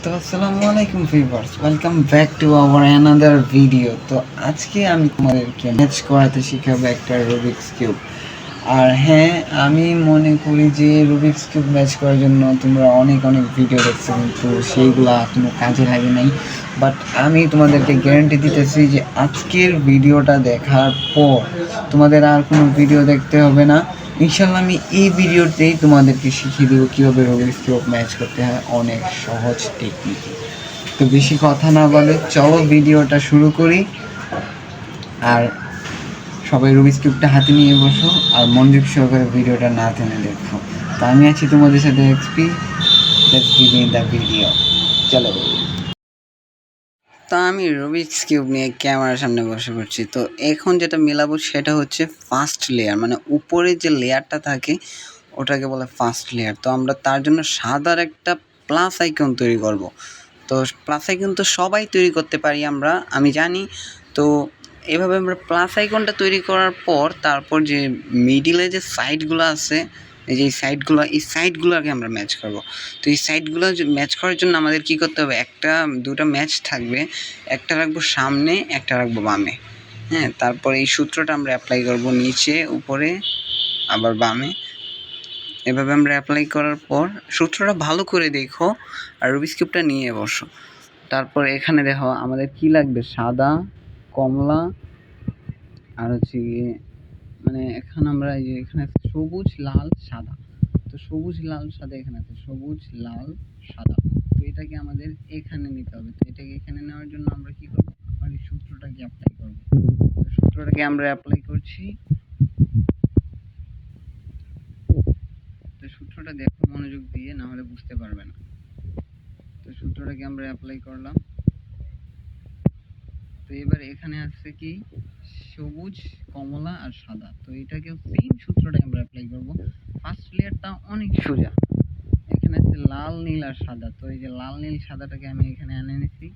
তো আসসালামু আলাইকুম viewers, welcome back to our another video. তো আজকে আমি তোমাদেরকে ম্যাচ করাতে শিখাবো একটা রুবিক্স কিউব। আর হ্যাঁ, আমি মনে করি যে রুবিক্স কিউব ম্যাচ করার জন্য তোমরা অনেক ভিডিও দেখছো, কিন্তু সেইগুলা কোনো কাজে লাগে নাই। বাট আমি তোমাদেরকে গ্যারান্টি দিতেছি যে আজকের ভিডিওটা দেখার পর তোমাদের আর কোনো ভিডিও দেখতে হবে না। ইনশাল্লাহ আমি এই ভিডিওতেই তোমাদেরকে শিখিয়ে দেবো কীভাবে রুবিক্স কিউব ম্যাচ করতে হয় অনেক সহজ টেকনিকে। তো বেশি কথা না বলে চলো ভিডিওটা শুরু করি। আর সবাই রুবিক্স কিউবটা হাতে নিয়ে বসো আর মনোযোগ সহকারে ভিডিওটা না টেনে দেখো। তো আমি আছি তোমাদের সাথে XP. Let's begin the video. চলো। তো আমি রুবিক্স কিউব নিয়ে ক্যামেরার সামনে বসে পড়ছি। তো এখন যেটা মেলাবো সেটা হচ্ছে ফার্স্ট লেয়ার, মানে উপরে যে লেয়ারটা থাকে ওটাকে বলে ফার্স্ট লেয়ার। তো আমরা তার জন্য সাদার একটা প্লাস আইকন তৈরি করব। তো প্লাস আইকন তো সবাই তৈরি করতে পারি আমি জানি। তো এভাবে আমরা প্লাস আইকনটা তৈরি করার পর তারপর যে মিডিলে যে সাইডগুলো আছে, এই সাইডগুলোকে আমরা ম্যাচ করব। তো এই সাইডগুলো ম্যাচ করার জন্য আমাদের কি করতে হবে, দুটো ম্যাচ থাকবে, একটা রাখবো সামনে, একটা রাখবো বামে। হ্যাঁ, তারপর এই সূত্রটা আমরা অ্যাপ্লাই করব নিচে, উপরে, আবার বামে। এভাবে আমরা অ্যাপ্লাই করার পর সূত্রটা ভালো করে দেখো আর রুবিক্স কিউবটা নিয়ে বসো। তারপর এখানে দেখো আমাদের কি লাগবে, সাদা, কমলা, আর হচ্ছে গিয়ে মানে এখন আমরা এই যে এখানে সবুজ, লাল, সাদা। তো সবুজ, লাল, সাদা এখানে আছে, সবুজ, লাল, সাদা। তো এটাকে আমাদের এখানে নিতে হবে। তো এটাকে এখানে নেওয়ার জন্য আমরা কি করবো, আমার এই সূত্রটাকে অ্যাপ্লাই করবো। তো সূত্রটাকে আমরা অ্যাপ্লাই করছি। তো সূত্রটা দেখো মনোযোগ দিয়ে, না হলে বুঝতে পারবে না। তো সূত্রটাকে আমরা অ্যাপ্লাই করলাম। তো এবার এখানে আছে কি, সবুজ, কমলা আর সাদা। তো এটাকেও সেম সূত্রটা আমরা অ্যাপ্লাই করব। ফার্স্ট লেয়ারটা অনেক সোজা। এখানে আছে লাল, নীল আর সাদা। তো এই যে লাল, নীল, সাদাটাকে আমি এখানে এনে নিছি।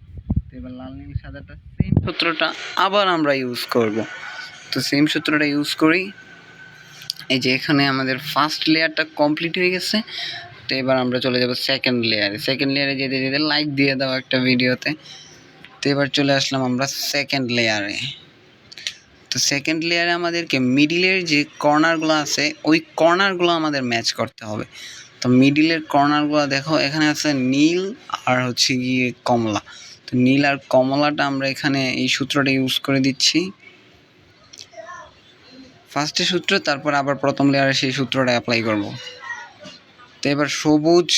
তো এবার লাল, নীল, সাদাটা সেম সূত্রটা আবার আমরা ইউজ করব। তো সেম সূত্রটা ইউজ করি। এই যে এখানে আমাদের ফার্স্ট লেয়ারটা কমপ্লিট হয়ে গেছে। তো এবার আমরা চলে যাব সেকেন্ড লেয়ারে যেতে যেতে লাইক দিয়ে দাও একটা ভিডিওতে। তো এবার চলে আসলাম আমরা সেকেন্ড লেয়ারে। তো সেকেন্ড লেয়ারে আমাদেরকে মিডিলের যে কর্নারগুলো আছে ওই কর্নারগুলো আমাদের ম্যাচ করতে হবে। তো মিডিলের কর্নারগুলো দেখো, এখানে আছে নীল আর হচ্ছে গিয়ে কমলা। তো নীল আর কমলাটা আমরা এখানে এই সূত্রটা ইউজ করে দিচ্ছি, ফার্স্টে সূত্র, তারপর আবার প্রথম লেয়ারে সেই সূত্রটা অ্যাপ্লাই করব। তো এবার সবুজ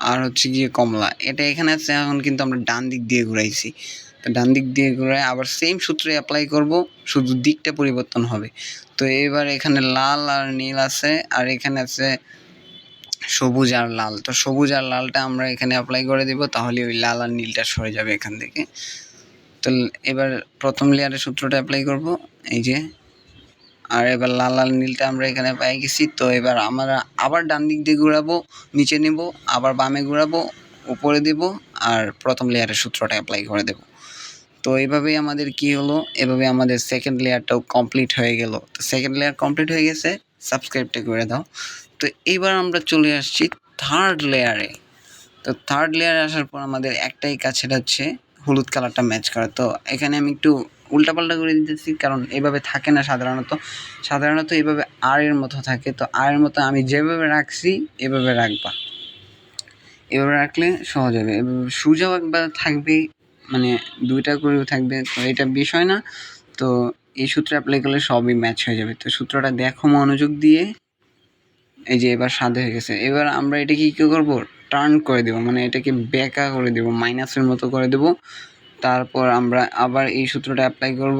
আর হচ্ছে গিয়ে কমলা, এটা এখানে আছে, এখন কিন্তু আমরা ডান দিক দিয়ে ঘুরাইছি। তো ডান দিক দিয়ে ঘুরাই আবার সেম সূত্রে অ্যাপ্লাই করব, শুধু দিকটা পরিবর্তন হবে। তো এবার এখানে লাল আর নীল আছে, আর এখানে আছে সবুজ আর লাল। তো সবুজ আর লালটা আমরা এখানে অ্যাপ্লাই করে দেব, তাহলে ওই লাল আর নীলটা সরে যাবে এখান থেকে। তো এবার প্রথম লেয়ারে সূত্রটা অ্যাপ্লাই করব, এই যে। আর এবার লাল আর নীলটা আমরা এখানে পেয়ে গেছি। তো এবার আমরা আবার ডান দিক দিয়ে ঘোরাবো, নিচে নেব, আবার বামে ঘোরাবো, উপরে দেব, আর প্রথম লেয়ারের সূত্রটা অ্যাপ্লাই করে দেব। তো এইভাবেই আমাদের কি হলো, এভাবে আমাদের সেকেন্ড লেয়ারটাও কমপ্লিট হয়ে গেল। তো সেকেন্ড লেয়ার কমপ্লিট হয়ে গেছে, সাবস্ক্রাইবটা করে দাও। তো এবার আমরা চলে আসছি থার্ড লেয়ারে। তো থার্ড লেয়ারে আসার পর আমাদের একটাই কাজ, সেটা হচ্ছে হলুদ কালারটা ম্যাচ করা। তো এখানে আমি একটু উল্টাপাল্টা করে দিতেছি, কারণ এভাবে থাকে না সাধারণত এভাবে আর এর মতো থাকে। তো আর এর মতো আমি যেভাবে রাখছি এভাবে রাখবা, এভাবে রাখলে সহজ হবে। এভাবে সোজাও একবার থাকবে, মানে দুইটা করেও থাকবে, তো এটা বিষয় না। তো এই সূত্রে অ্যাপ্লাই করলে সবই ম্যাচ হয়ে যাবে। তো সূত্রটা দেখো মনোযোগ দিয়ে। এই যে এবার সাদা হয়ে গেছে। এবার আমরা এটাকে কী করবো, টার্ন করে দেবো, মানে এটাকে বেঁকা করে দেবো, মাইনাসের মতো করে দেবো। তারপর আমরা আবার এই সূত্রটা অ্যাপ্লাই করব।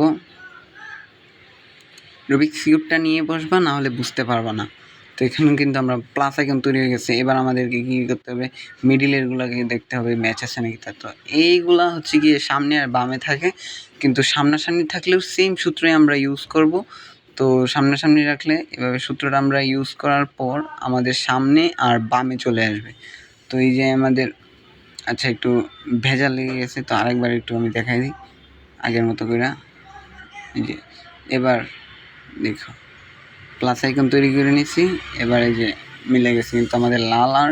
রুবিক্স কিউবটা নিয়ে বসবা, না হলে বুঝতে পারবা না। তো এখানে কিন্তু আমরা প্লাস আইকন তৈরি হয়ে গেছে। এবার আমাদেরকে কী করতে হবে, মিডিলেরগুলোকে দেখতে হবে ম্যাচ আছে নাকি। তা তো এইগুলা হচ্ছে গিয়ে সামনে আর বামে থাকে, কিন্তু সামনাসামনি থাকলেও সেম সূত্রই আমরা ইউজ করব। তো সামনাসামনি রাখলে এভাবে সূত্রটা আমরা ইউজ করার পর আমাদের সামনে আর বামে চলে আসবে। তো এই যে আমাদের, আচ্ছা একটু ভেজা লেগে গেছে, তো আরেকবার একটু আমি দেখাই দিই আগের মতো করে। এই যে এবার দেখো প্লাস আইকন তৈরি করে নিছি। এবার এই যে মিলে গেছে, কিন্তু আমাদের লাল আর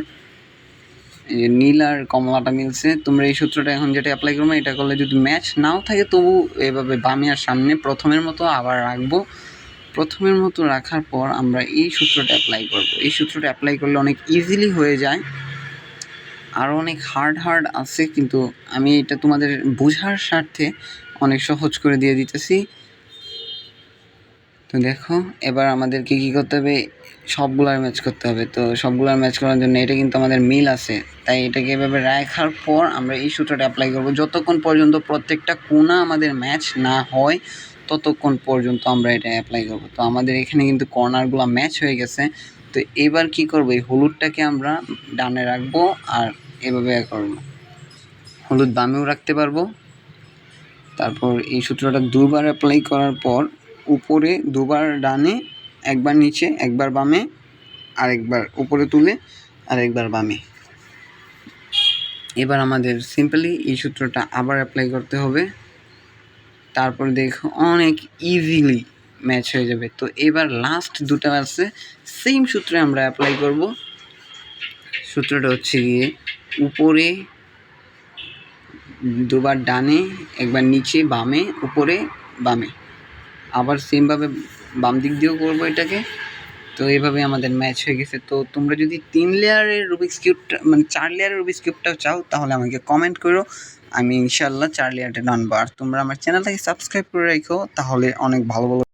এই যে নীল আর কমলাটা মিলছে। তোমরা এই সূত্রটা এখন যেটা অ্যাপ্লাই করবো, এটা করলে যদি ম্যাচ নাও থাকে তবু এভাবে বামে আর সামনে প্রথমের মতো আবার রাখবো। প্রথমের মতো রাখার পর আমরা এই সূত্রটা অ্যাপ্লাই করব। এই সূত্রটা অ্যাপ্লাই করলে অনেক ইজিলি হয়ে যায়। আরও অনেক হার্ড আছে, কিন্তু আমি এটা তোমাদের বোঝার স্বার্থে অনেক সহজ করে দিয়ে দিতেছি। তো দেখো এবার আমাদেরকে কী করতে হবে, সবগুলার ম্যাচ করতে হবে। তো সবগুলার ম্যাচ করার জন্য এটা কিন্তু আমাদের মিল আছে, তাই এটাকে এভাবে রাখার পর আমরা এই সূত্রটা অ্যাপ্লাই করব। যতক্ষণ পর্যন্ত প্রত্যেকটা কোণা আমাদের ম্যাচ না হয় ততক্ষণ পর্যন্ত আমরা এটা অ্যাপ্লাই করব। তো আমাদের এখানে কিন্তু কর্নারগুলো ম্যাচ হয়ে গেছে। তো এবার কি করব, এই হলুদটাকে আমরা ডানে রাখবো আর এভাবে করব। হলুদ বামেও রাখতে পারবো। তারপর এই সূত্রটা দুবার অ্যাপ্লাই করার পর উপরে দুবার ডানে, একবার নিচে, একবার বামে, আরেকবার উপরে তুলে আরেকবার বামে। এবার আমাদের সিম্পলি এই সূত্রটা আবার অ্যাপ্লাই করতে হবে। তারপর দেখো অনেক ইজিলি ম্যাচ হয়ে যাবে। তো এবার লাস্ট দুটো আছে, সেম সূত্রে আমরা অ্যাপ্লাই করব। সূত্রটা হচ্ছে গিয়ে উপরে দুবার ডানে, একবার নিচে, বামে, উপরে, বামে, আবার সেমভাবে বাম দিক দিয়েও করবো এটাকে। তো এইভাবে আমাদের ম্যাচ হয়ে গেছে। তো তোমরা যদি 3 লেয়ারের রুবিক্স কিউবটা মানে 4 লেয়ারের রুবিক্স কিউবটাও চাও তাহলে আমাকে কমেন্ট করো, আমি ইনশাল্লাহ 4 লেয়ারটা আনবো। আর তোমরা আমার চ্যানেলটাকে সাবস্ক্রাইব করে রাখো, তাহলে অনেক ভালো ভালো